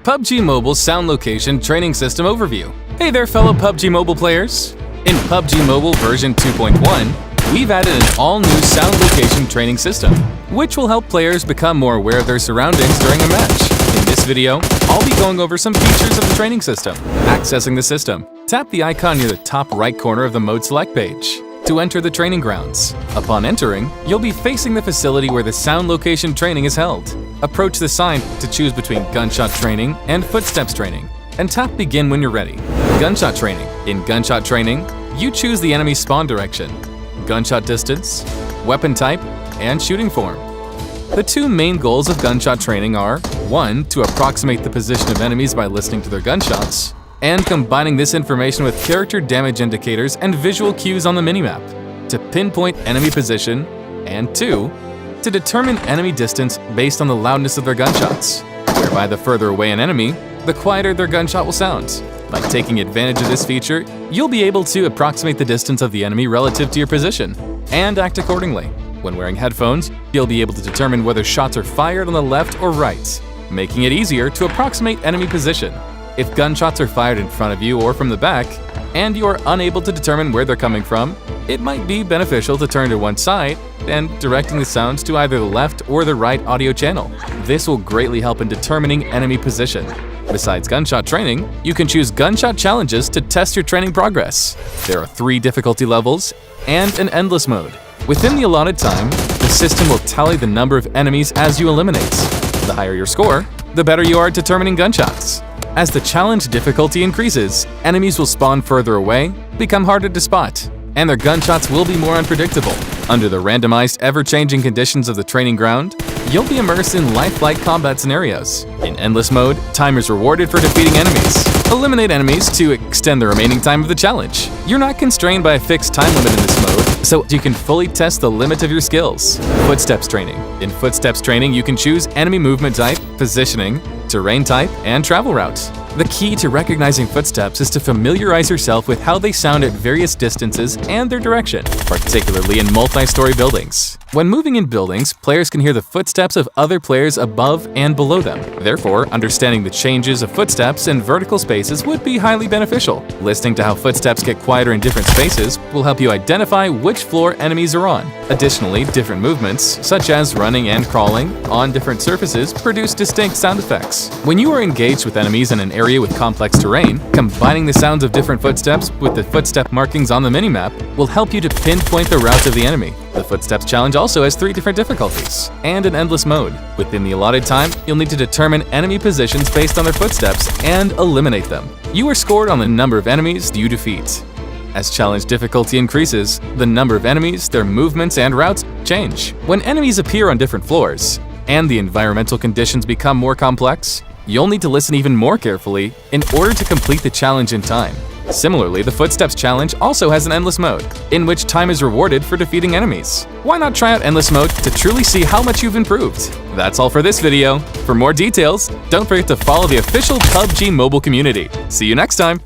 PUBG Mobile's Sound Location Training System Overview. Hey there, fellow PUBG Mobile players! In PUBG Mobile version 2.1, we've added an all-new sound location training system, which will help players become more aware of their surroundings during a match. In this video, I'll be going over some features of the training system. Accessing the system, tap the icon near the top right corner of the Mode Select page to enter the training grounds. Upon entering, you'll be facing the facility where the sound location training is held. Approach the sign to choose between gunshot training and footsteps training, and tap begin when you're ready. Gunshot training. In gunshot training, you choose the enemy spawn direction, gunshot distance, weapon type, and shooting form. The two main goals of gunshot training are 1. To approximate the position of enemies by listening to their gunshots, and combining this information with character damage indicators and visual cues on the minimap to pinpoint enemy position, and 2. To determine enemy distance based on the loudness of their gunshots, whereby the further away an enemy, the quieter their gunshot will sound. By taking advantage of this feature, you'll be able to approximate the distance of the enemy relative to your position, and act accordingly. When wearing headphones, you'll be able to determine whether shots are fired on the left or right, making it easier to approximate enemy position. If gunshots are fired in front of you or from the back, and you are unable to determine where they're coming from, it might be beneficial to turn to one side and directing the sounds to either the left or the right audio channel. This will greatly help in determining enemy position. Besides gunshot training, you can choose gunshot challenges to test your training progress. There are 3 difficulty levels and an endless mode. Within the allotted time, the system will tally the number of enemies as you eliminate. The higher your score, the better you are at determining gunshots. As the challenge difficulty increases, enemies will spawn further away, become harder to spot, and their gunshots will be more unpredictable. Under the randomized, ever-changing conditions of the training ground, you'll be immersed in lifelike combat scenarios. In endless mode, time is rewarded for defeating enemies. Eliminate enemies to extend the remaining time of the challenge. You're not constrained by a fixed time limit in this mode, so you can fully test the limit of your skills. Footsteps training. In footsteps training, you can choose enemy movement type, positioning, terrain type, and travel route. The key to recognizing footsteps is to familiarize yourself with how they sound at various distances and their direction, particularly in multi-story buildings. When moving in buildings, players can hear the footsteps of other players above and below them. Therefore, understanding the changes of footsteps in vertical spaces would be highly beneficial. Listening to how footsteps get quieter in different spaces will help you identify which floor enemies are on. Additionally, different movements, such as running and crawling, on different surfaces produce distinct sound effects. When you are engaged with enemies in an area with complex terrain, combining the sounds of different footsteps with the footstep markings on the minimap will help you to pinpoint the route of the enemy. The Footsteps Challenge also has 3 different difficulties and an endless mode. Within the allotted time, you'll need to determine enemy positions based on their footsteps and eliminate them. You are scored on the number of enemies you defeat. As challenge difficulty increases, the number of enemies, their movements, and routes change. When enemies appear on different floors and the environmental conditions become more complex, you'll need to listen even more carefully in order to complete the challenge in time. Similarly, the Footsteps Challenge also has an endless mode, in which time is rewarded for defeating enemies. Why not try out endless mode to truly see how much you've improved? That's all for this video. For more details, don't forget to follow the official PUBG Mobile community. See you next time!